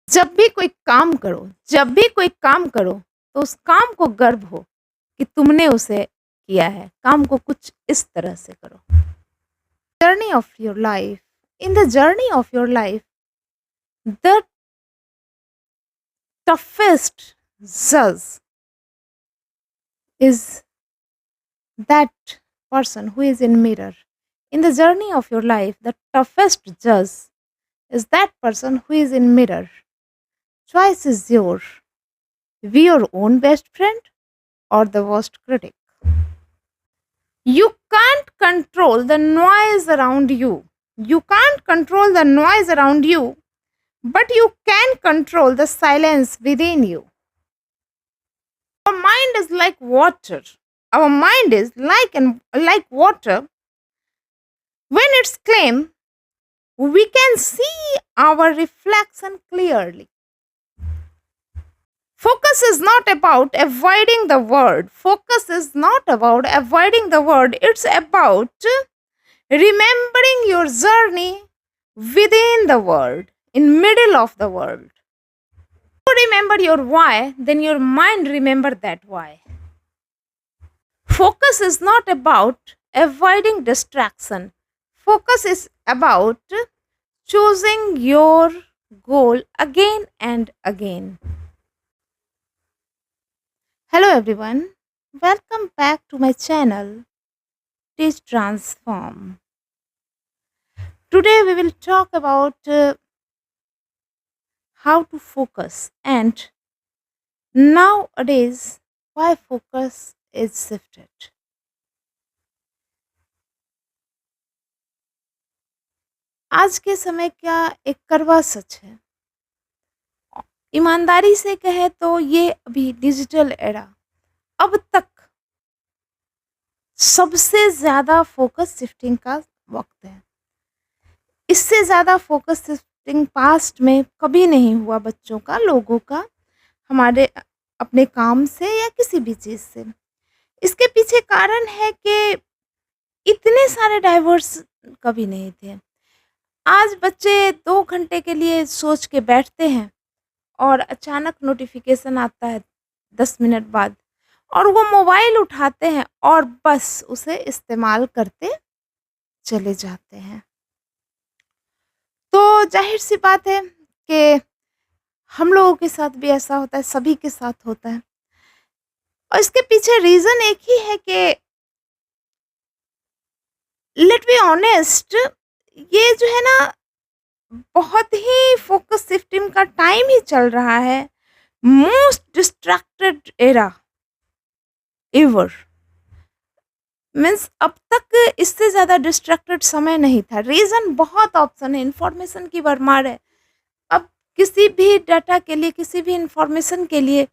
जब भी कोई काम करो तो उस काम को गर्व हो कि तुमने उसे किया है। काम को कुछ इस तरह से करो। Journey of your life in the journey of your life the toughest judge is that person who is in mirror. In the journey of your life, the toughest judge is that person who is in mirror. Choice is yours. Be your own best friend or the worst critic. You can't control the noise around you. You can't control the noise around you, but you can control the silence within you. Our mind is like water. Our mind is like water. When it's clean, we can see our reflection clearly. Focus is not about avoiding the word. Focus is not about avoiding the word. It's about remembering your journey within the world, in middle of the world. If you remember your why, then your mind remember that why. Focus is not about avoiding distraction. Focus is about choosing your goal again and again. Hello everyone, welcome back to my channel Teach Transform. Today we will talk about how to focus and nowadays why focus is shifted. आज के समय का एक कड़वा सच है। ईमानदारी से कहे तो ये अभी डिजिटल एरा अब तक सबसे ज़्यादा फोकस शिफ्टिंग का वक्त है। इससे ज़्यादा फोकस शिफ्टिंग पास्ट में कभी नहीं हुआ बच्चों का, लोगों का, हमारे अपने काम से या किसी भी चीज़ से। इसके पीछे कारण है कि इतने सारे डाइवर्स कभी नहीं थे। आज बच्चे 2 घंटे के लिए सोच के बैठते हैं और अचानक नोटिफिकेशन आता है 10 मिनट बाद और वो मोबाइल उठाते हैं और बस उसे इस्तेमाल करते चले जाते हैं। तो ज़ाहिर-सी बात है कि हम लोगों के साथ भी ऐसा होता है, सभी के साथ होता है। और इसके पीछे रीज़न एक ही है कि लेट बी ऑनेस्ट, ये जो है ना बहुत ही फोकस शिफ्टिंग का टाइम ही चल रहा है। Most distracted era ever means अब तक इससे ज़्यादा डिस्ट्रैक्टेड समय नहीं था। रीज़न बहुत ऑप्शन है, इन्फॉर्मेशन की भरमार है। अब किसी भी डाटा के लिए, किसी भी इन्फॉर्मेशन के लिए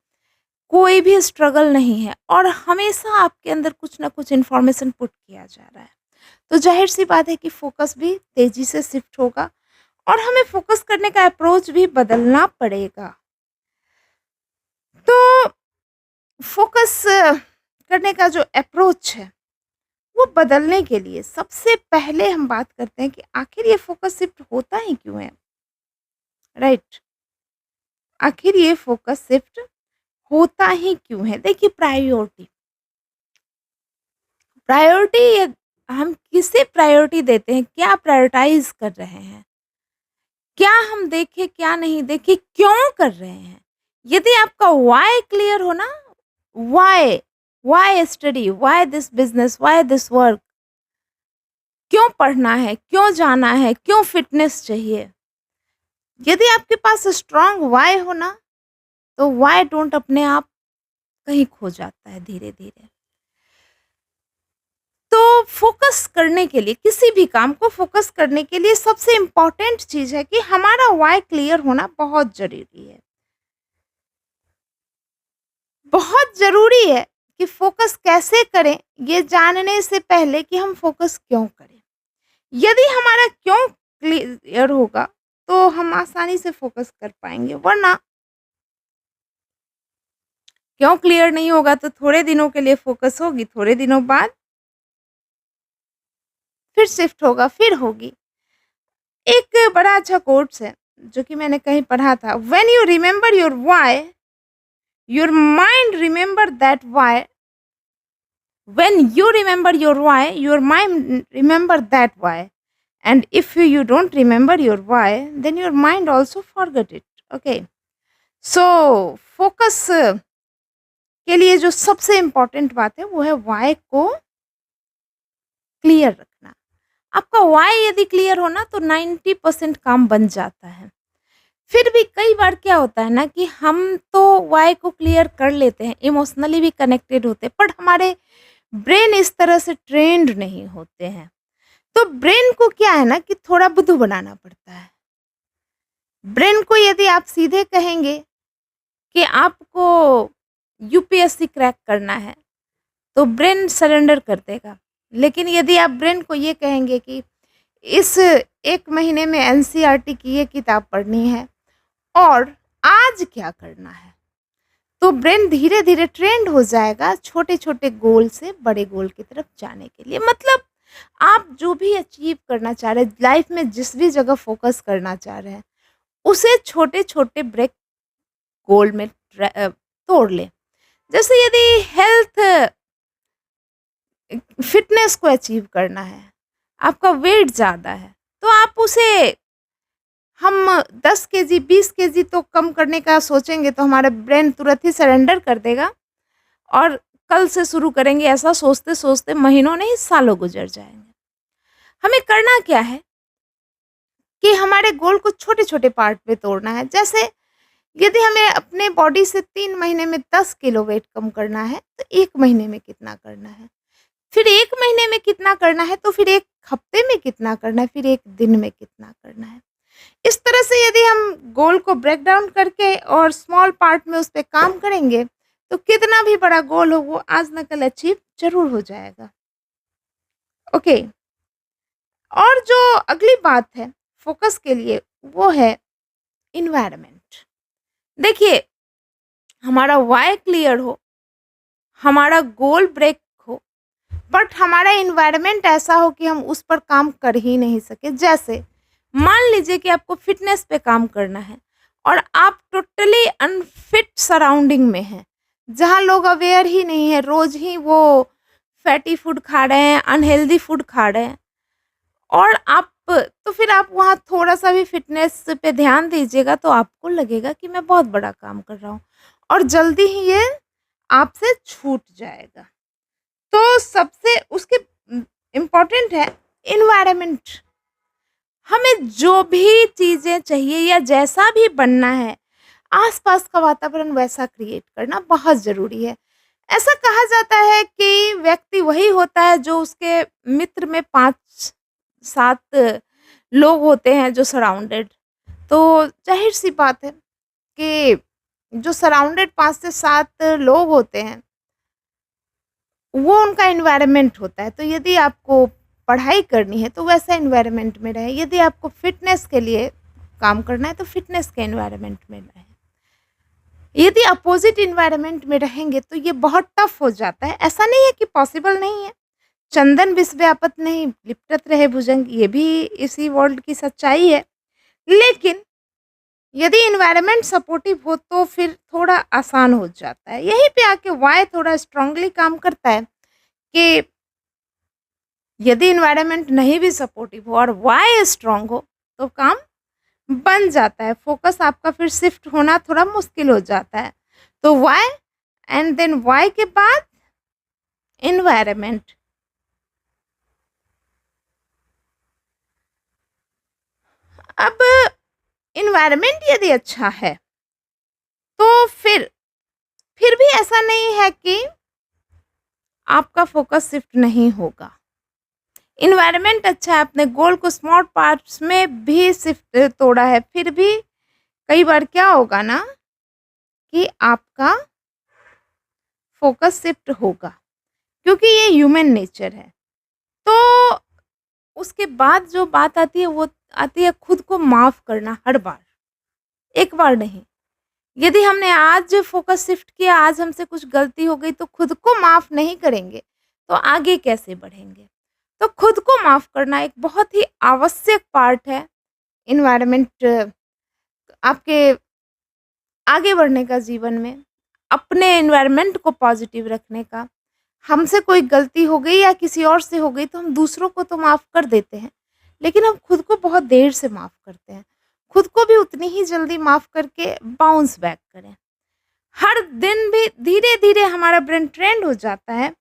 कोई भी स्ट्रगल नहीं है और हमेशा आपके अंदर कुछ ना कुछ इन्फॉर्मेशन पुट किया जा रहा है। तो जाहिर सी बात है कि फोकस भी तेज़ी से शिफ्ट होगा और हमें फोकस करने का अप्रोच भी बदलना पड़ेगा। तो फोकस करने का जो अप्रोच है वो बदलने के लिए सबसे पहले हम बात करते हैं कि आखिर ये फोकस शिफ्ट होता ही क्यों है, राइट? आखिर ये फोकस शिफ्ट होता ही क्यों है? देखिए, प्रायोरिटी हम किसे प्रायोरिटी देते हैं, क्या प्रायोरिटाइज कर रहे हैं, क्या हम देखें क्या नहीं देखें, क्यों कर रहे हैं। यदि आपका वाई क्लियर हो ना, why study, why this business, why this work, क्यों पढ़ना है, क्यों जाना है, क्यों फिटनेस चाहिए, यदि आपके पास स्ट्रांग वाई हो ना तो वाई डोंट अपने आप कहीं खो जाता है धीरे धीरे। तो फोकस करने के लिए, किसी भी काम को फोकस करने के लिए सबसे इम्पोर्टेंट चीज़ है कि हमारा वाई क्लियर होना बहुत ज़रूरी है। बहुत ज़रूरी है कि फोकस कैसे करें ये जानने से पहले कि हम फोकस क्यों करें। यदि हमारा क्यों क्लियर होगा तो हम आसानी से फोकस कर पाएंगे, वरना क्यों क्लियर नहीं होगा तो थोड़े दिनों के लिए फोकस होगी, थोड़े दिनों बाद फिर शिफ्ट होगा, फिर होगी। एक बड़ा अच्छा कोट्स है, जो कि मैंने कहीं पढ़ा था, when you remember your why, your mind remember that why. When you remember your why, your mind remember that why. And if you don't remember your why, then your mind also forget it. Okay. So focus के लिए जो सबसे important बात है वो है Y को clear रखना। आपका वाई यदि क्लियर हो ना तो 90% काम बन जाता है। फिर भी कई बार क्या होता है ना कि हम तो वाई को क्लियर कर लेते हैं, इमोशनली भी कनेक्टेड होते हैं, बट हमारे ब्रेन इस तरह से ट्रेंड नहीं होते हैं। तो ब्रेन को क्या है ना कि थोड़ा बुद्धू बनाना पड़ता है। ब्रेन को यदि आप सीधे कहेंगे कि आपको यूपीएससी क्रैक करना है, तो ब्रेन सरेंडर कर देगा। लेकिन यदि आप ब्रेन को ये कहेंगे कि इस 1 महीने में एनसीईआरटी की ये किताब पढ़नी है और आज क्या करना है, तो ब्रेन धीरे-धीरे ट्रेंड हो जाएगा छोटे-छोटे गोल से बड़े गोल की तरफ जाने के लिए। मतलब आप जो भी अचीव करना चाह रहे हैं, लाइफ में जिस भी जगह फ़ोकस करना चाह रहे हैं, उसे छोटे-छोटे ब्रेक गोल में तोड़ लें। जैसे यदि हेल्थ फिटनेस को अचीव करना है, आपका वेट ज़्यादा है, तो आप उसे हम 10 केजी 20 केजी तो कम करने का सोचेंगे तो हमारा ब्रेन तुरंत ही सरेंडर कर देगा और कल से शुरू करेंगे, ऐसा सोचते-सोचते महीनों नहीं सालों गुज़र जाएँगे। हमें करना क्या है कि हमारे गोल को छोटे-छोटे पार्ट में तोड़ना है। जैसे यदि हमें अपने बॉडी से 3 महीने में 10 किलो वेट कम करना है, तो 1 महीने में कितना करना है? फिर 1 महीने में कितना करना है, तो फिर 1 हफ्ते में कितना करना है, फिर 1 दिन में कितना करना है। इस तरह से यदि हम गोल को ब्रेक डाउन करके और स्मॉल पार्ट में उस पे काम करेंगे, तो कितना भी बड़ा गोल हो वो आज ना कल अचीव ज़रूर हो जाएगा। ओके, और जो अगली बात है फ़ोकस के लिए वो है एनवायरनमेंट। देखिए, हमारा व्हाय क्लियर हो, हमारा गोल ब्रेक हो, बट हमारा एनवायरनमेंट ऐसा हो कि हम उस पर काम कर ही नहीं सके। जैसे मान लीजिए कि आपको फिटनेस पे काम करना है और आप टोटली अनफिट सराउंडिंग में हैं, जहाँ लोग अवेयर ही नहीं है, रोज ही वो फैटी फूड खा रहे हैं, अनहेल्दी फूड खा रहे हैं, और आप तो फिर आप वहाँ थोड़ा सा भी फिटनेस पे ध्यान दीजिएगा तो आपको लगेगा कि मैं बहुत बड़ा काम कर रहा हूँ और जल्दी ही ये आपसे छूट जाएगा। तो सबसे उसके इम्पोर्टेंट है एनवायरनमेंट। हमें जो भी चीज़ें चाहिए या जैसा भी बनना है, आस-पास का वातावरण वैसा क्रिएट करना बहुत ज़रूरी है। ऐसा कहा जाता है कि व्यक्ति वही होता है जो उसके मित्र में 5-7 लोग होते हैं जो सराउंडेड। तो ज़ाहिर-सी बात है कि जो सराउंडेड 5 से 7 लोग होते हैं, वो उनका एनवायरनमेंट होता है। तो यदि आपको पढ़ाई करनी है तो वैसा एनवायरनमेंट में रहें, यदि आपको फिटनेस के लिए काम करना है तो फिटनेस के एनवायरनमेंट में रहें। यदि अपोज़िट एनवायरनमेंट में रहेंगे तो ये बहुत टफ़ हो जाता है। ऐसा नहीं है कि पॉसिबल नहीं है, चंदन विष व्यापत नहीं लिपटत रहे भुजंग, ये भी इसी वर्ल्ड की सच्चाई है। लेकिन यदि एनवायरनमेंट सपोर्टिव हो तो फिर थोड़ा आसान हो जाता है। यहीं पे आके व्हाय थोड़ा स्ट्रांगली काम करता है कि यदि एनवायरनमेंट नहीं भी सपोर्टिव हो और व्हाय स्ट्रांग हो तो काम बन जाता है। फ़ोकस आपका फिर शिफ्ट होना थोड़ा मुश्किल हो जाता है। तो व्हाय एंड देन व्हाय के बाद एनवायरनमेंट। अब एनवायरनमेंट यदि अच्छा है तो फिर भी ऐसा नहीं है कि आपका फ़ोकस शिफ्ट नहीं होगा। एनवायरनमेंट अच्छा है, अपने गोल को स्मॉल पार्ट्स में भी शिफ्ट तोड़ा है, फिर भी कई बार क्या होगा ना कि आपका फ़ोकस शिफ्ट होगा, क्योंकि ये ह्यूमन नेचर है। तो उसके बाद जो बात आती है वो आती है खुद को माफ़ करना हर बार, एक बार नहीं। यदि हमने आज फ़ोकस शिफ्ट किया, आज हमसे कुछ गलती हो गई तो खुद को माफ़ नहीं करेंगे, तो आगे कैसे बढ़ेंगे? तो खुद को माफ़ करना एक बहुत ही आवश्यक पार्ट है एनवायरनमेंट आपके आगे बढ़ने का जीवन में, अपने एनवायरनमेंट को पॉजिटिव रखने का। हमसे कोई गलती हो गई या किसी और से हो गई तो हम दूसरों को तो माफ़ कर देते हैं, लेकिन हम खुद को बहुत देर से माफ़ करते हैं। खुद को भी उतनी ही जल्दी माफ़ करके बाउंस बैक करें। हर दिन भी धीरे-धीरे हमारा ब्रेन ट्रेंड हो जाता है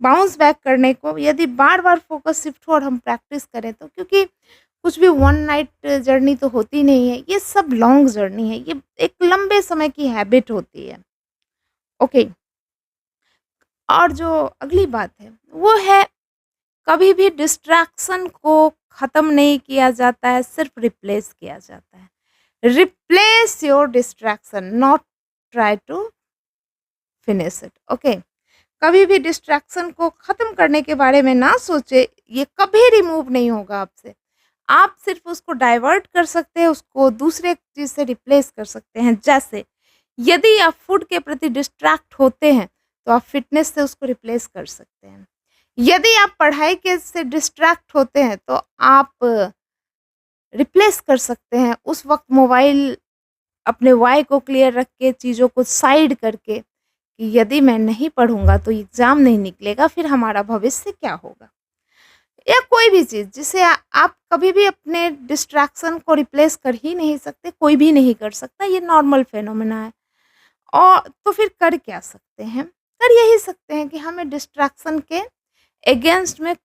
बाउंस बैक करने को, यदि बार-बार फ़ोकस शिफ्ट हो और हम प्रैक्टिस करें तो, क्योंकि कुछ भी वन नाइट जर्नी तो होती नहीं है, ये सब लॉन्ग जर्नी है, ये एक लंबे समय की हैबिट होती है। ओके, और जो अगली बात है, वो है कभी भी डिस्ट्रैक्शन को ख़त्म नहीं किया जाता है, सिर्फ़ रिप्लेस किया जाता है। Replace your distraction, not try to finish it. Okay, कभी भी डिस्ट्रैक्शन को ख़त्म करने के बारे में ना सोचें, ये कभी रिमूव नहीं होगा आपसे। आप सिर्फ़ उसको डाइवर्ट कर सकते हैं, उसको दूसरे चीज़ से रिप्लेस कर सकते हैं। जैसे यदि आप फूड के प्रति डिस्ट्रैक्ट होते हैं, तो आप फ़िटनेस से उसको रिप्लेस कर सकते हैं। यदि आप पढ़ाई के से डिस्ट्रैक्ट होते हैं, तो आप रिप्लेस कर सकते हैं उस वक़्त मोबाइल, अपने व्हाय को क्लियर रख के, चीज़ों को साइड करके, कि यदि मैं नहीं पढ़ूँगा तो एग्ज़ाम नहीं निकलेगा, फिर हमारा भविष्य क्या होगा? या कोई भी चीज़ जिसे आप कभी भी अपने डिस्ट्रैक्शन को रिप्लेस कर ही नहीं सकते, कोई भी नहीं कर सकता, ये नॉर्मल फिनोमेना है। और तो फिर कर क्या सकते हैं? कर यही सकते हैं कि हमें डिस्ट्रैक्शन के अगेंस्ट में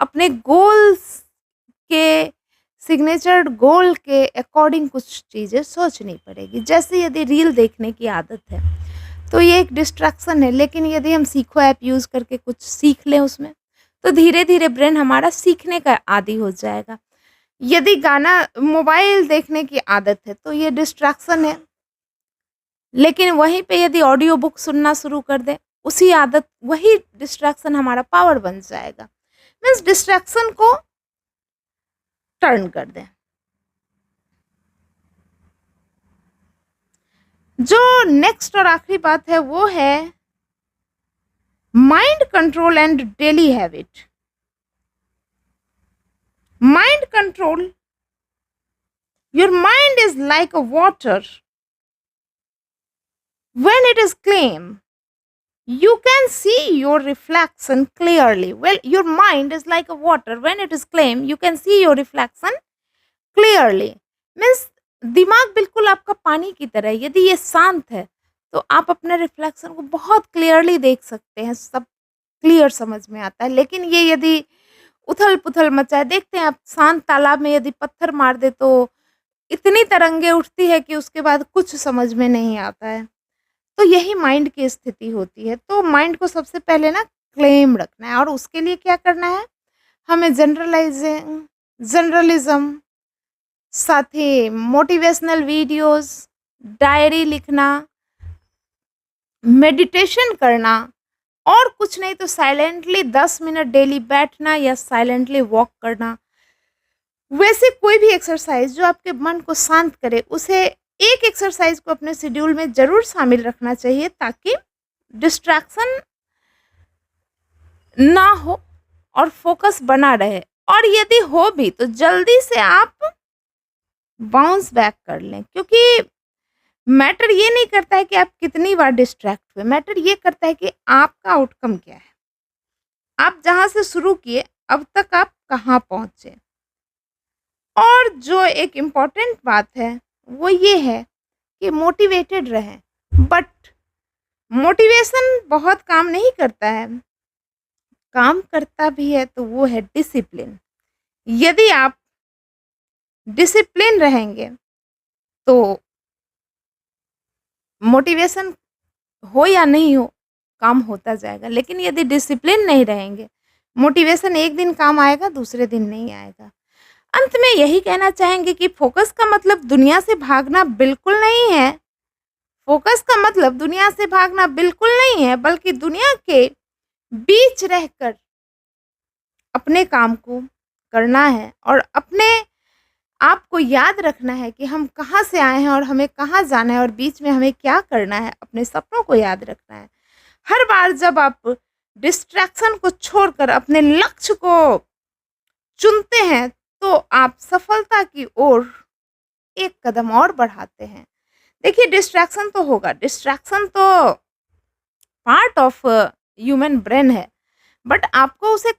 अपने गोल्स के, सिग्नेचर्ड गोल के अकॉर्डिंग कुछ चीज़ें सोचनी पड़ेगी। जैसे यदि रील देखने की आदत है, तो ये एक डिस्ट्रैक्शन है, लेकिन यदि हम सीखो ऐप यूज़ करके कुछ सीख लें उसमें, तो धीरे-धीरे ब्रेन हमारा सीखने का आदी हो जाएगा। यदि गाना मोबाइल देखने की आदत है, तो ये डिस्ट्रैक्शन है, लेकिन वहीं पे यदि ऑडियो बुक सुनना शुरू कर दें, उसी आदत, वही डिस्ट्रैक्शन हमारा पावर बन जाएगा। मीन्स डिस्ट्रैक्शन को टर्न कर दें। जो नेक्स्ट और आखिरी बात है, वो है mind control and daily habit. Mind control, your mind is like a water, when it is clean you can see your reflection clearly. Well, your mind is like a water, when it is clean you can see your reflection clearly. Means दिमाग बिल्कुल आपका पानी की तरह है, यदि ये शांत है तो आप अपने रिफ्लेक्शन को बहुत क्लियरली देख सकते हैं, सब क्लियर समझ में आता है। लेकिन ये यदि उथल पुथल मचाए, देखते हैं आप शांत तालाब में यदि पत्थर मार दे तो इतनी तरंगे उठती है कि उसके बाद कुछ समझ में नहीं आता है। तो यही माइंड की स्थिति होती है। तो माइंड को सबसे पहले ना क्लेम रखना है, और उसके लिए क्या करना है, हमें जर्नलिज्म, साथ ही मोटिवेशनल वीडियोस, डायरी लिखना, मेडिटेशन करना, और कुछ नहीं तो साइलेंटली 10 मिनट डेली बैठना या साइलेंटली वॉक करना। वैसे कोई भी एक्सरसाइज जो आपके मन को शांत करे, उसे एक एक्सरसाइज को अपने शेड्यूल में ज़रूर शामिल रखना चाहिए, ताकि डिस्ट्रैक्शन ना हो और फोकस बना रहे। और यदि हो भी तो जल्दी से आप बाउंस बैक कर लें, क्योंकि मैटर ये नहीं करता है कि आप कितनी बार डिस्ट्रैक्ट हुए, मैटर ये करता है कि आपका आउटकम क्या है। आप जहाँ से शुरू किए अब तक आप कहाँ पहुँचे। और जो एक इम्पॉर्टेंट बात है वो ये है कि मोटिवेटेड रहें, बट मोटिवेशन बहुत काम नहीं करता है, काम करता भी है तो वो है डिसिप्लिन। यदि आप डिसिप्लिन रहेंगे तो मोटिवेशन हो या नहीं हो, काम होता जाएगा। लेकिन यदि डिसिप्लिन नहीं रहेंगे, मोटिवेशन एक दिन काम आएगा, दूसरे दिन नहीं आएगा। अंत में यही कहना चाहेंगे कि फोकस का मतलब दुनिया से भागना बिल्कुल नहीं है। फोकस का मतलब दुनिया से भागना बिल्कुल नहीं है, बल्कि दुनिया के बीच रहकर अपने काम को करना है, और अपने आप को याद रखना है कि हम कहाँ से आए हैं और हमें कहाँ जाना है, और बीच में हमें क्या करना है। अपने सपनों को याद रखना है। हर बार जब आप डिस्ट्रैक्शन को छोड़कर अपने लक्ष्य को चुनते हैं, तो आप सफलता की ओर एक कदम और बढ़ाते हैं। देखिए डिस्ट्रैक्शन तो होगा, डिस्ट्रैक्शन तो पार्ट ऑफ ह्यूमन ब्रेन है, बट आपको उसे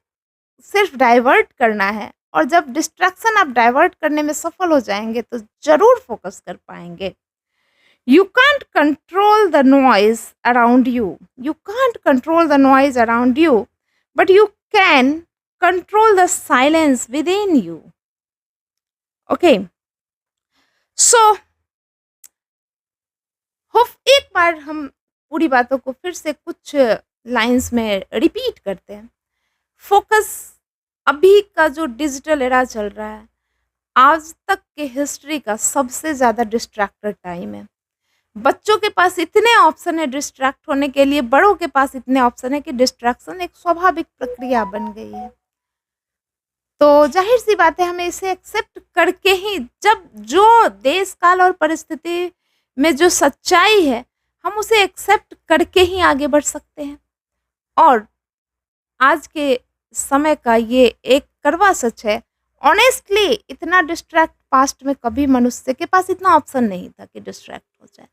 सिर्फ डाइवर्ट करना है, और जब डिस्ट्रैक्शन आप डाइवर्ट करने में सफल हो जाएंगे तो ज़रूर फोकस कर पाएंगे। You can't control the noise around you. You can't control the noise around you, but you can control the silence within you. Okay. So, hope एक बार हम पूरी बातों को फिर से कुछ लाइंस में रिपीट करते हैं। फोकस अभी का जो डिजिटल एरा चल रहा है, आज तक के हिस्ट्री का सबसे ज़्यादा डिस्ट्रैक्टेड टाइम है। बच्चों के पास इतने ऑप्शन है डिस्ट्रैक्ट होने के लिए, बड़ों के पास इतने ऑप्शन है कि डिस्ट्रैक्शन एक स्वाभाविक प्रक्रिया बन गई है। तो जाहिर सी बात है, हमें इसे एक्सेप्ट करके ही, जब जो देश काल और परिस्थिति में जो सच्चाई है, हम उसे एक्सेप्ट करके ही आगे बढ़ सकते हैं। और आज के समय का ये एक कड़वा सच है, ऑनेस्टली इतना डिस्ट्रैक्ट पास्ट में कभी मनुष्य के पास इतना ऑप्शन नहीं था कि डिस्ट्रैक्ट हो जाए।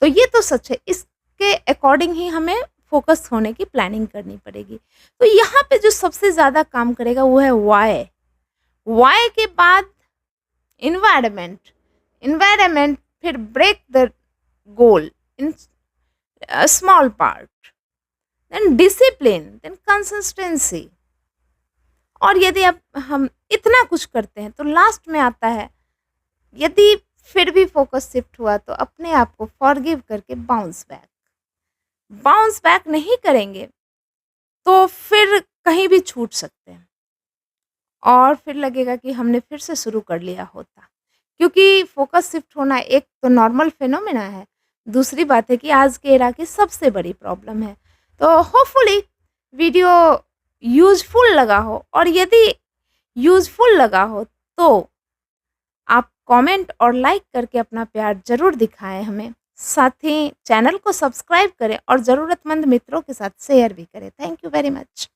तो ये तो सच है, इसके अकॉर्डिंग ही हमें फोकस होने की प्लानिंग करनी पड़ेगी। तो यहाँ पे जो सबसे ज़्यादा काम करेगा वो है वाई। वाई के बाद इन्वायरमेंट, इन्वायरमेंट फिर break the goal in small part, then discipline, then consistency. और यदि अब हम इतना कुछ करते हैं तो लास्ट में आता है, यदि फिर भी फोकस शिफ्ट हुआ तो अपने आप को फॉरगिव करके बाउंस बैक। बाउंस बैक नहीं करेंगे तो फिर कहीं भी छूट सकते हैं, और फिर लगेगा कि हमने फिर से शुरू कर लिया होता। क्योंकि फोकस शिफ्ट होना एक तो नॉर्मल फिनोमेना है, दूसरी बात है कि आज के एरा की सबसे बड़ी प्रॉब्लम है। तो होपफुली वीडियो यूजफुल लगा हो, और यदि यूजफुल लगा हो तो आप कमेंट और लाइक करके अपना प्यार ज़रूर दिखाएं हमें। साथ ही चैनल को सब्सक्राइब करें और ज़रूरतमंद मित्रों के साथ शेयर भी करें। Thank you very much.